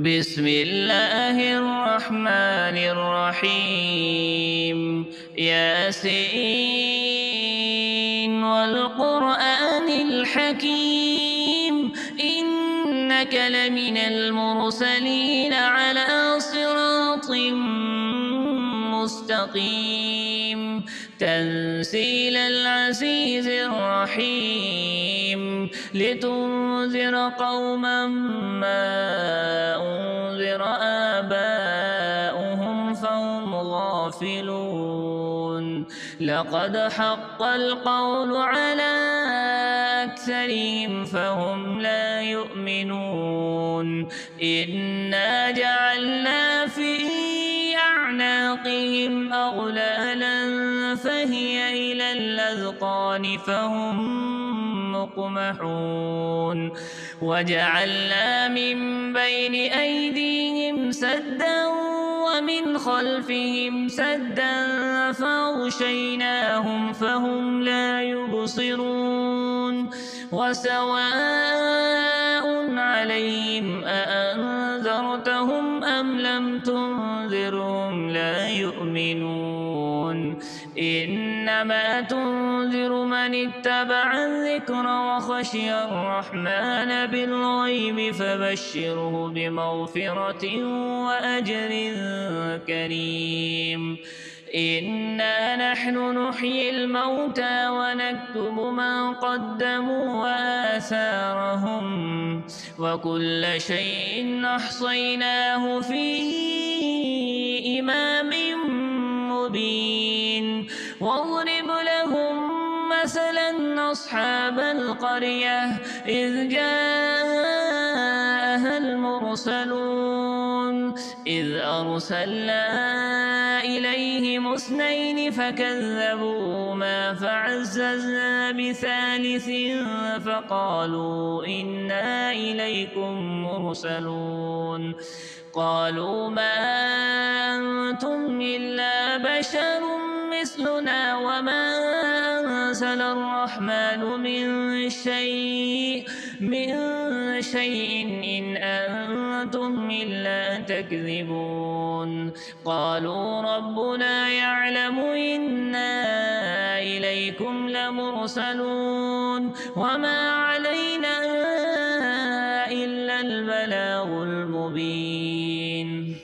بسم الله الرحمن الرحيم ياسين والقرآن الحكيم إنك لمن المرسلين على صراط مستقيم تنزيل العزيز الرحيم لتنذر قوما ما أنذر آباؤهم فهم غافلون لقد حق القول على أكثرهم فهم لا يؤمنون إنا جعلنا في أعناقهم أغلالا فهي إلى الأذقان فهم مقمحون وجعلنا من بين أيديهم سدا ومن خلفهم سدا فأغشيناهم فهم لا يبصرون وسواء عليهم أأنذرتهم أم لم تنذرهم لا يؤمنون إنما تنذر من اتبع الذكر وخشي الرحمن بالغيب فبشره بمغفرة وأجر كريم إنا نحن نحيي الموتى ونكتب ما قدموا وآثارهم وكل شيء أحصيناه في إمام مبين واضرب لهم مثلا أصحاب القرية إذ جاءها المرسلون إذ أرسلنا إليهم اثنين فكذبوهما فعززنا بثالث فقالوا إنا إليكم مرسلون قالوا ما أنتم إلا بشر مثلنا وما أنزل الرحمن من شيء إن أنتم إلا تكذبون قالوا ربنا يعلم إنا إليكم لمرسلون وما علينا إلا البلاغ المبين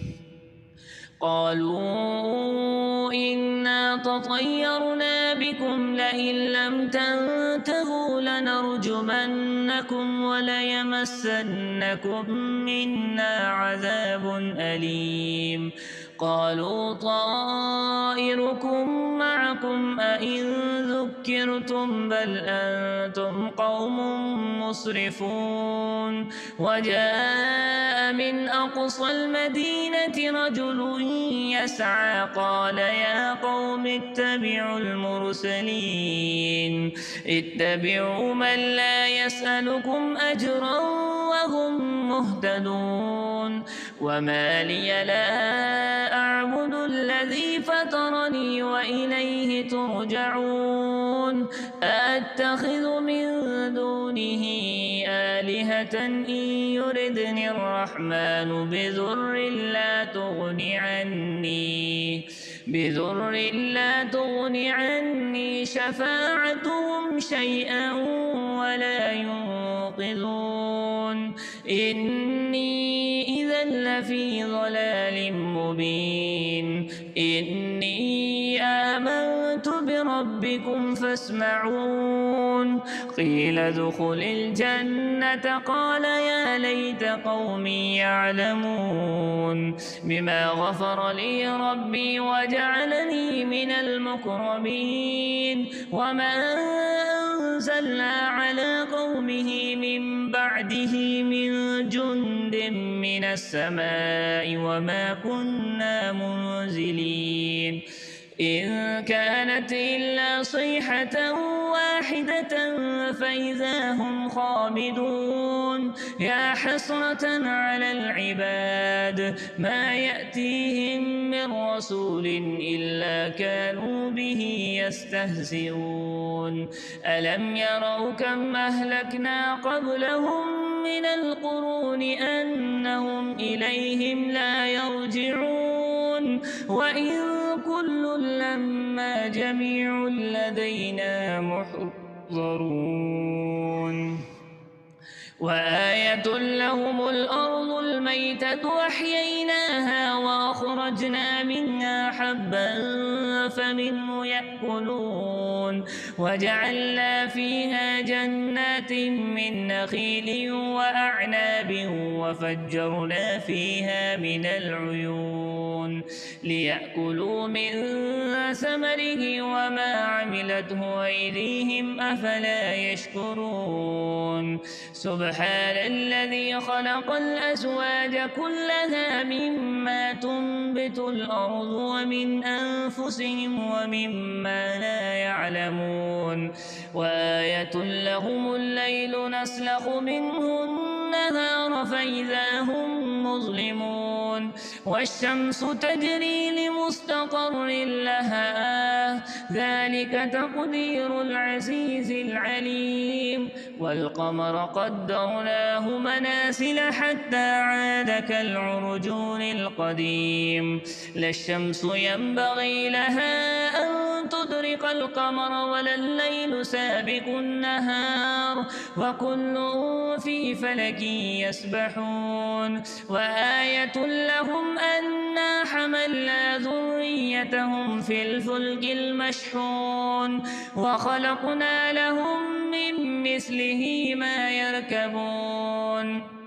قالوا إنا تطيرنا بكم لئن لم تنتهوا لنرجمنكم وليمسنكم منا عذاب أليم قالوا طائركم معكم أئن ذكرتم بل أنتم قوم مسرفون وجاء من أقصى المدينة رجل يسعى قال يا قوم اتبعوا المرسلين اتبعوا من لا يسألكم أجرا وهم مهتدون وما لي لا أعبد الذي فطرني وإليه ترجعون أأتخذ من دونه آلهة إن يردني الرحمن بذر لا تغني عني شفاعتهم شيئا ولا ينقذون إني إذا لفي ضلال مبين إني آمنت بربكم فاسمعون قيل ادخل الجنة قال يا ليت قومي يعلمون بما غفر لي ربي وجعلني من المكرمين وما أنزلنا على قومه من بعده من جند من السماء وما كنا منزلين إن كانت إلا صيحة واحدة فإذا هم خامدون يا حسرة على العباد ما يأتيهم من رسول إلا كانوا به يستهزئون ألم يروا كم أهلكنا قبلهم من القرون أنهم إليهم لا يرجعون وإن كل لما جميع لدينا محضرون وآية لهم الأرض الميتة وأحييناها وأخرجنا منها حبا فمنه يأكلون وجعلنا فيها جنات من نخيل وأعناب وفجرنا فيها من العيون ليأكلوا من ثمره وما عملته أيديهم أفلا يشكرون سبحان الذي خلق الأزواج كلها مما تنبت الأرض ومن أنفسهم ومما لا يعلمون وآية لهم الليل نسلخ منه النهار فإذا هم مظلمون والشمس تجري لمستقر لها ذلك تقدير العزيز العليم والقمر قدرناه منازل حتى عاد كالعرجون القديم لا الشمس ينبغي لها أن تدرك القمر ولا الليل سابق النهار وكل في فلك يسبحون وآية لهم أنا حملنا ذريتهم في الفلك المشحون وخلقنا لهم من مثله ما يركبون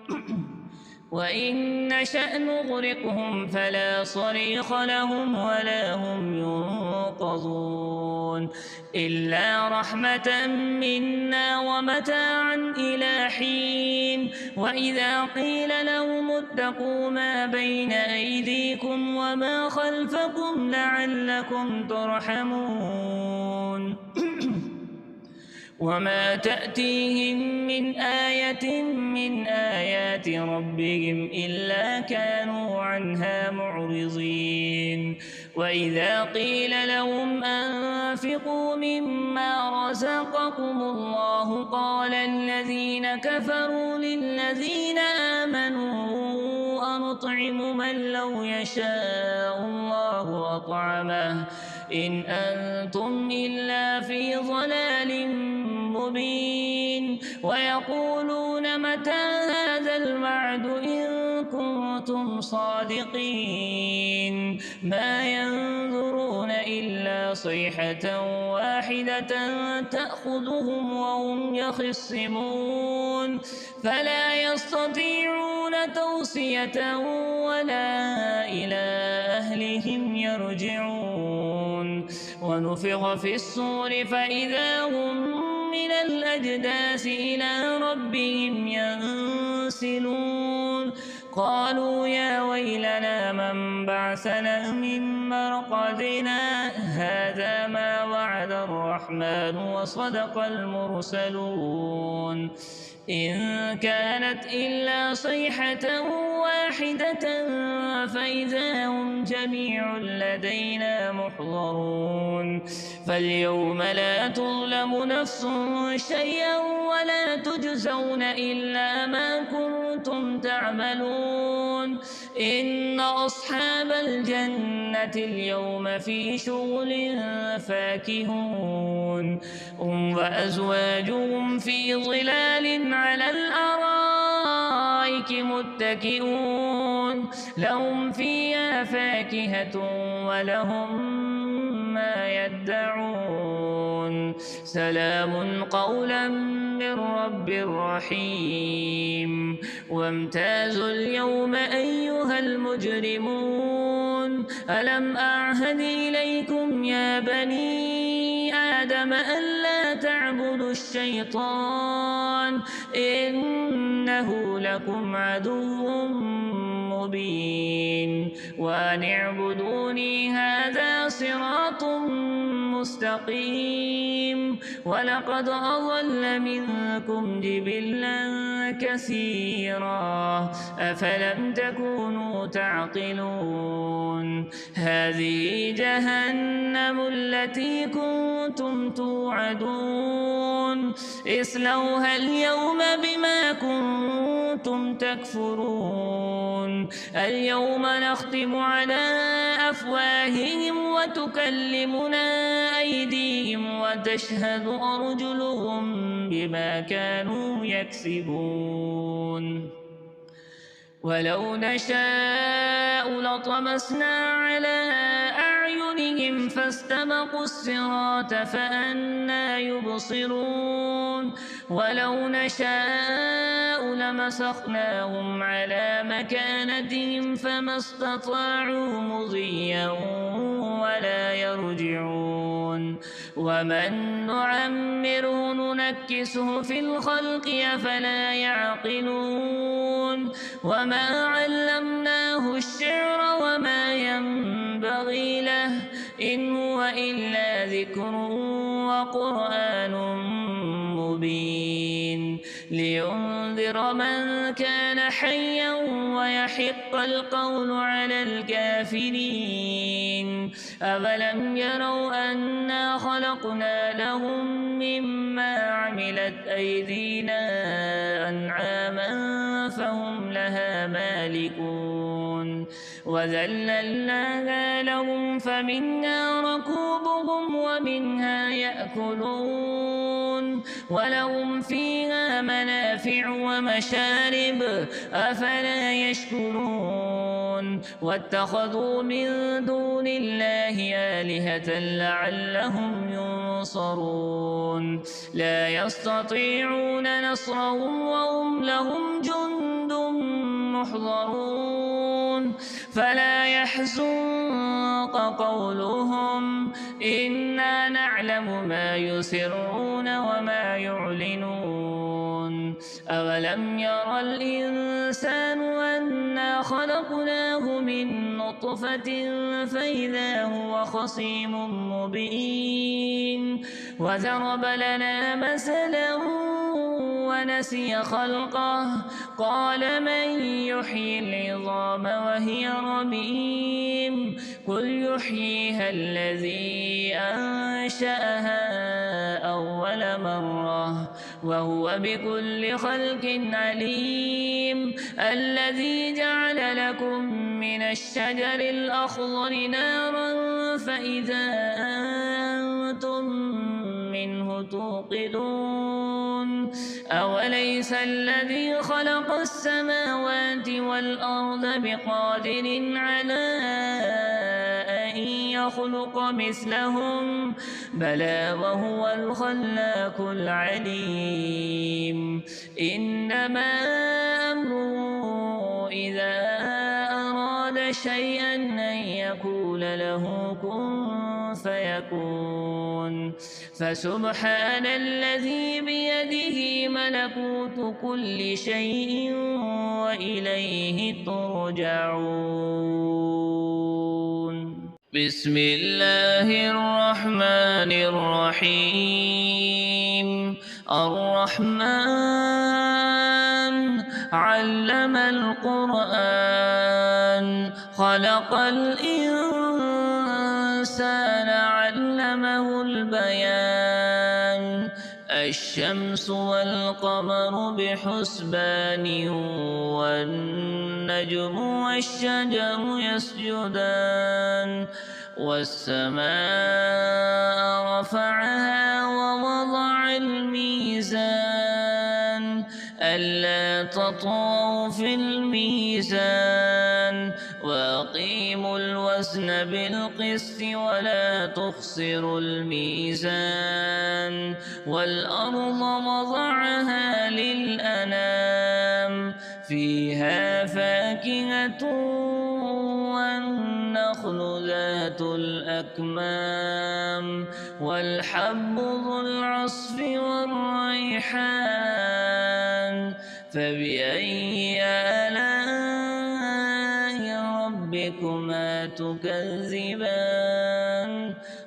وإن نشأ نغرقهم فلا صريخ لهم ولا هم ينقذون إلا رحمة منا ومتاعا إلى حين وإذا قيل لهم اتقوا ما بين أيديكم وما خلفكم لعلكم ترحمون وما تأتيهم من آية من آيات ربهم إلا كانوا عنها معرضين وإذا قيل لهم أنفقوا مما رزقكم الله قال الذين كفروا للذين آمنوا أنطعم من لو يشاء الله أطعمه إن أنتم إلا في ضلال مبين ويقولون متى هذا الوعد إن كنتم صادقين ما ينظرون إلا صيحة واحدة تأخذهم وهم يخصمون فلا يستطيعون توصية ولا إلى أهلهم يرجعون ونفخ في الصور فإذا هم من الأجداث إلى ربهم ينسلون قالوا يا ويلنا من بعثنا من مرقدنا هذا ما وعد الرحمن وصدق المرسلون إن كانت إلا صيحة واحدة فإذا هم جميع لدينا محضرون فاليوم لا تظلم نفس شيئا ولا تجزون إلا ما كنتم تعملون إن أصحاب الجنة اليوم في شغل فاكهون هم وأزواجهم في ظلال على الأرائك متكئون لهم فيها فاكهة ولهم ما يدعون سلام قولا من رب رحيم وامتازوا اليوم أيها المجرمون ألم أعهد إليكم يا بني آدم ألا تعبدوا الشيطان إنه لكم عدو مبين وأن اعبدوني هذا صراط مستقيم ولقد أضل منكم جبلا كثيرا أفلم تكونوا تعقلون هذه جهنم التي كنتم توعدون اصلوها اليوم بما كنتم تكفرون اليوم نختم على أفواههم وتكلمنا أيديهم وتشهد أرجلهم بما كانوا يكسبون ولو نشاء لطمسنا على أعينهم فاستبقوا الصراط فأنى يبصرون ولو نشاء لمسخناهم على مكانتهم فما استطاعوا مضيا ولا يرجعون ومن نعمره ننكسه في الخلق أفلا يعقلون وما علمناه الشعر وما ينبغي له إن هو إلا ذكر وقرآن مبين لينذر من كان حيا ويحق القول على الكافرين أولم يروا أنا خلقنا لهم مما عملت أيدينا أنعاما فهم لها مالكون وذللناها لهم فمنها ركوبهم ومنها يأكلون ولهم فيها منافع ومشارب أفلا يشكرون واتخذوا من دون الله آلهة لعلهم ينصرون لا يستطيعون نصرهم وهم لهم جند محضرون فلا يحزنك قولهم إنا نعلم ما يسرون وما يعلنون أولم يرى الإنسان أنا خلقناه من نطفة فإذا هو خصيم مبين وضرب لنا مثلا ونسي خلقه قال من يحيي العظام وهي رميم قل يحييها الذي أنشأها أول مرة وهو بكل خلق عليم الذي جعل لكم من الشجر الأخضر نارا فإذا أنتم منه توقدون أوليس الذي خلق السماوات والأرض بقادر على أن يخلق مثلهم بلى وهو الخلاق العليم إنما أمره إذا أراد شيئا أن يقول له كن فيكون فسبحان الذي بيده ملكوت كل شيء وإليه ترجعون بسم الله الرحمن الرحيم الرحمن علم القرآن خلق الإنسان علمه البيان الشمس والقمر بحسبان والنجم والشجر يسجدان والسماء رفعها ووضع الميزان ألا تطغوا في الميزان وأقيموا الوزن بالقسط ولا تخسروا الميزان والأرض وضعها للأنام فيها فاكهة والنخل ذات الأكمام والحب ذو العصف والريحان فبأي آلاء ربكما تكذبان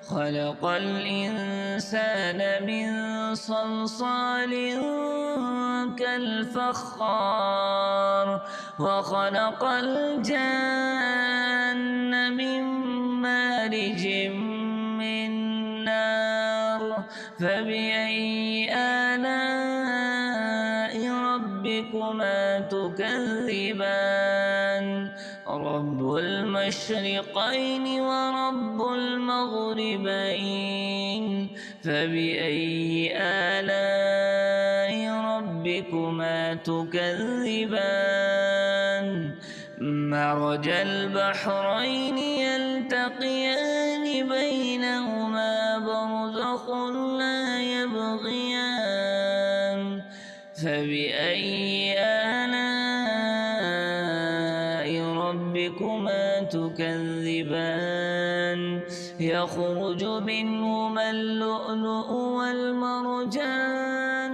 خلق الإنسان من صلصال كالفخار وخلق الجن من مارج من نار فبأي آلاء ربكما تكذبان رب المشرقين ورب المغربين فبأي آلاء ربكما تكذبان مرج البحرين يلتقيان بينهما برزخ لا يبغيان فبأي آلاء ربكما تكذبان يخرج منهما اللؤلؤ والمرجان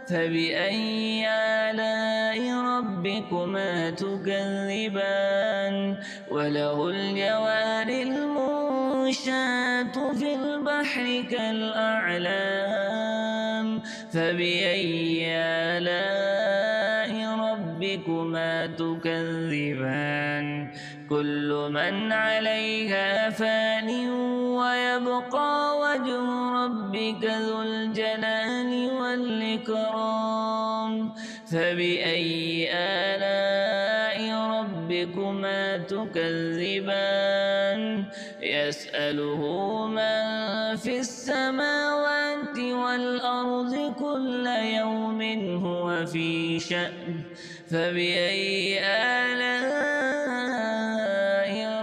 فبأي آلاء ربكما تكذبان وله الجوار المنشآت في البحر كالأعلام فبأي آلاء ربكما تكذبان كل من عليها فان ويبقى وجه ربك ذو الجلال والإكرام فبأي آلاء ربكما تكذبان يسأله من في السماوات والأرض كل يوم هو في شأن فبأي آلاء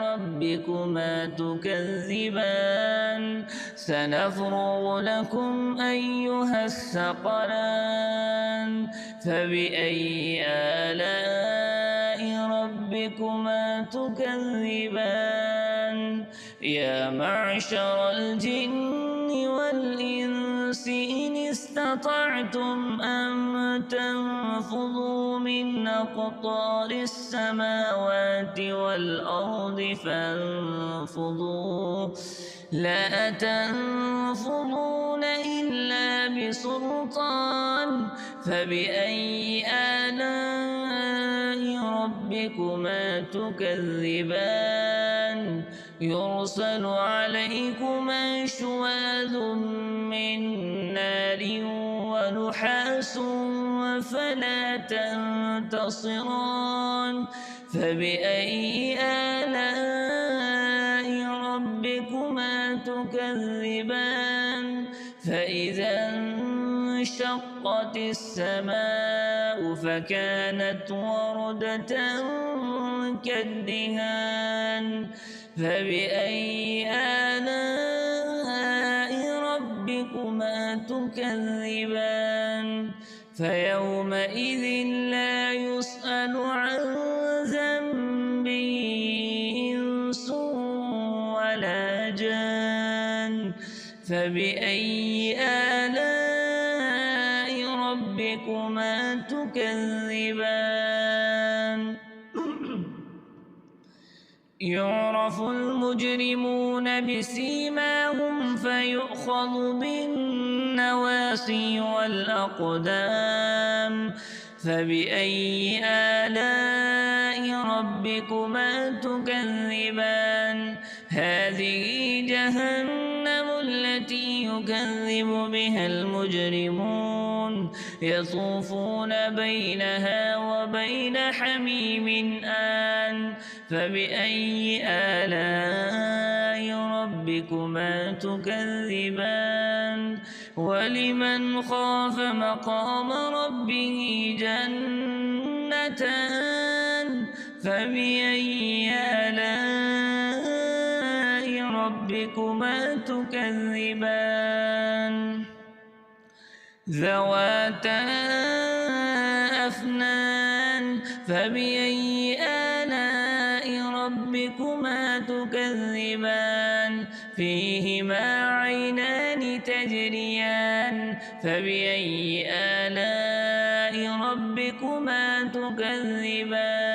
ربكما تكذبان سنفرغ لكم أيها الثقلان فبأي آلاء ربكما تكذبان يا معشر الجن والإنس إن استطعتم أن تنفذوا من أقطار السماوات والأرض فانفذوا لا تنفذون إلا بسلطان فبأي آلاء ربكما تكذبان يرسل عليكما شواذ من نار ونحاس فلا تنتصران فبأي آلاء ربكما تكذبان فإذا انشقت السماء فكانت وردة كالدهان فبأي آلاء ربكما تكذبان فيومئذ لا يسأل عن ذنبه إنس ولا جان فبأي آلاء ربكما تكذبان يعرف المجرمون بسيماهم فيؤخذ بالنواصي والأقدام فبأي آلاء ربكما تكذبان هذه جهنم التي يكذب بها المجرمون يطوفون بينها وبين حميم آن فبأي آلاء ربكما تكذبان ولمن خاف مقام ربه جنتان فبأي آلاء ربكما تكذبان ذواتا أفنان فبأي آلاء ربكما تكذبان فيهما عينان تجريان فبأي آلاء ربكما تكذبان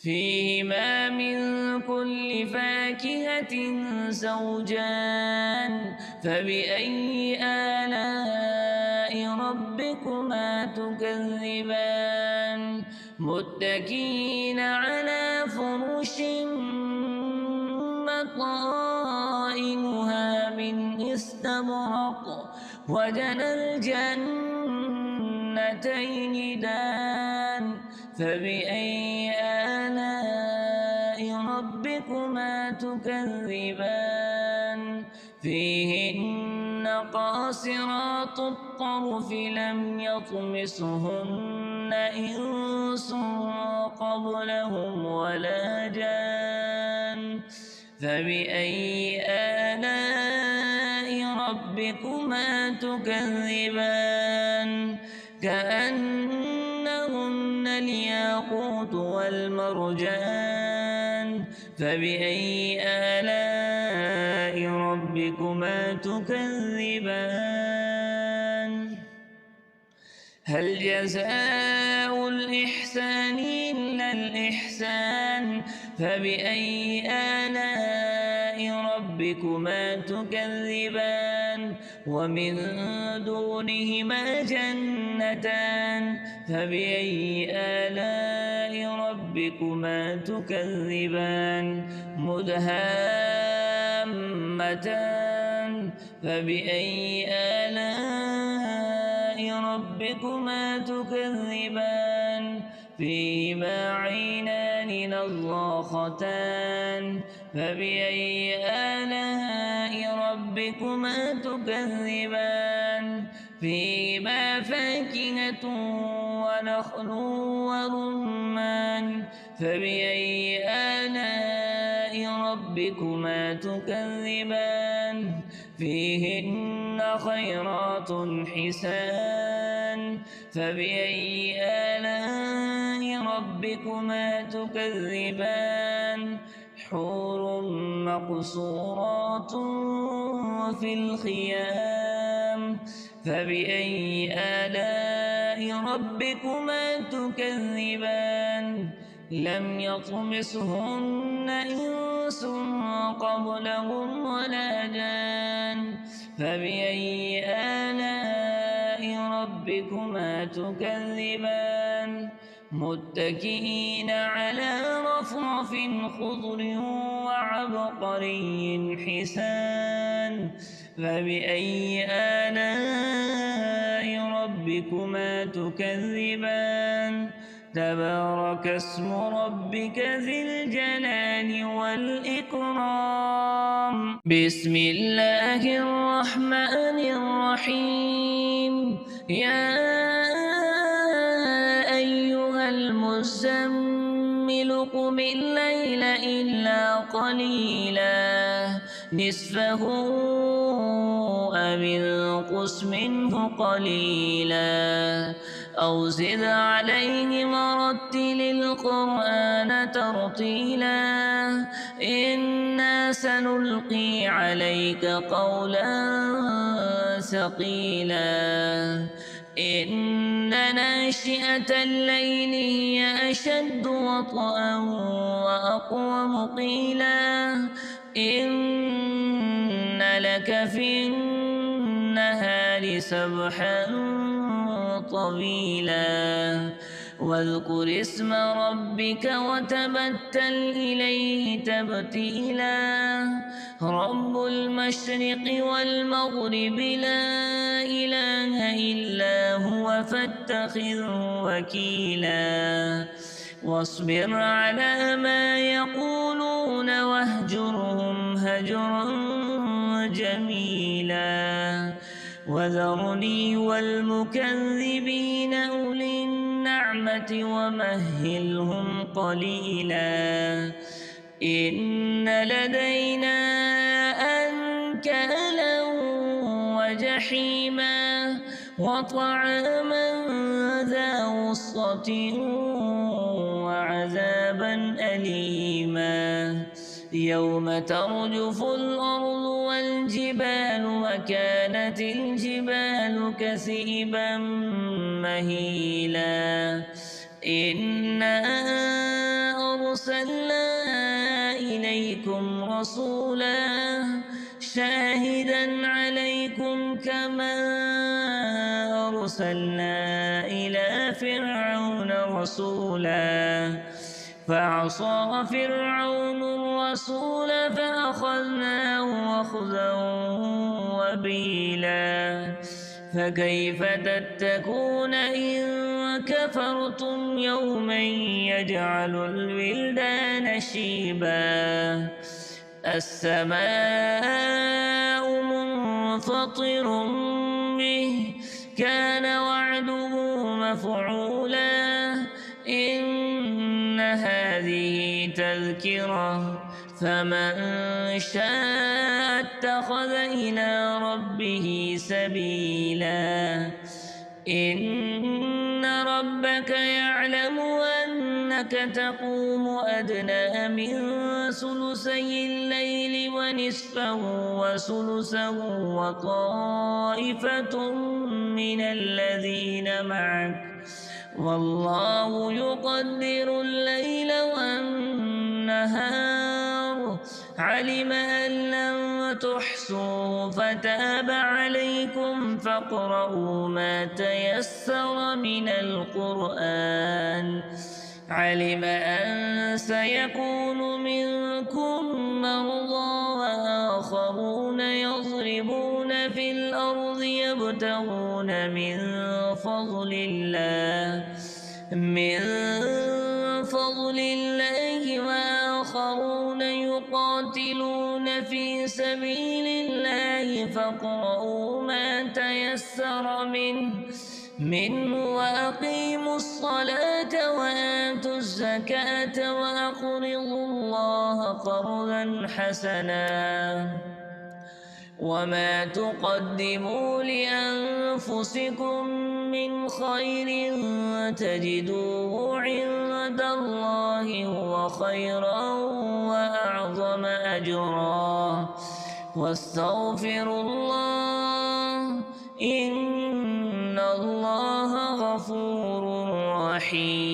فيهما من كل فاكهة زوجان فبأي آلاء ربكما تكذبان متكئين على فرش بطائنها من استبرق وجنى الجنتين دان فبأي آلاء ربكما تكذبان فيهن قاصرات الطرف لم يطمسهن إنس قبلهم ولا جان فبأي آلاء ربكما تكذبان كأنهن الياقوت والمرجان فبأي آلاء ربكما تكذبان هل جزاء الإحسان إلا الإحسان فبأي آلاء ربكما تكذبان ومن دونهما جنتان فبأي آلاء ربكما تكذبان مدهامتان فبأي آلاء ربكما تكذبان فيهما عينان نضاختان فبأي آلاء ربكما تكذبان فيهما فاكهة ونخل ورمان فبأي آلاء ربكما تكذبان فيهن خيرات حسان فبأي آلاء ربكما تكذبان حور مقصورات في الخيام فبأي آلاء ربكما تكذبان لم يطمسهن إنس قبلهم ولا جان فبأي آلاء ربكما تكذبان متكئين على رفرف خضر وعبقري حسان فبأي آلاء ربكما تكذبان تبارك اسم ربك ذي الجلال والإكرام بسم الله الرحمن الرحيم يا أيها المزمل قم الليل إلا قليلا نصفه أو انقص منه قليلا أو زد عليه ورتل القرآن ترتيلا إنا سنلقي عليك قولا ثقيلا إن ناشئة الليل هي أشد وطئا وأقوم قيلا إن لك في النهار سبحا طويلا واذكر اسم ربك وتبتل إليه تبتيلا رب المشرق والمغرب لا إله إلا هو فاتخذه وكيلا واصبر على ما يقولون واهجرهم هجرا جميلا وذرني والمكذبين أولي النعمة ومهلهم قليلا إن لدينا أنكالا وجحيما وطعاما ذا غصة وعذابا أليما يوم ترجف الأرض والجبال وكانت الجبال كثيبا مهيلا إنا أرسلنا إليكم رسولا شاهدا عليكم كما أرسلنا إلى فرعون رسولا فعصى فرعون الرسول فأخذناه أخذا وبيلا فكيف تتقون إن كفرتم يوما يجعل الولدان شيبا السماء منفطر به كان وعده مفعولا إن هذه تذكرة فمن شاء اتخذ إلى ربه سبيلا إن ربك يعلم أنك تقوم أدنى من ثلثي الليل ونصفه وثلثه وطائفة من الذين معك والله يقدر الليل والنهار علم أن لن تحصوه فتاب عليكم فاقرؤوا ما تيسر من القرآن علم أن سيكون منكم مرضى وآخرون يضربون في الأرض يبتغون من فضل الله وآخرون يقاتلون في سبيل الله فاقرؤوا ما تيسر منه وأقيموا الصلاة وآتوا الزكاة وأقرضوا الله قرضا حسنا وما تقدموا لأنفسكم من خير تجدوه عند الله هو خيرا وأعظم أجرا واستغفروا الله إن الله غفور رحيم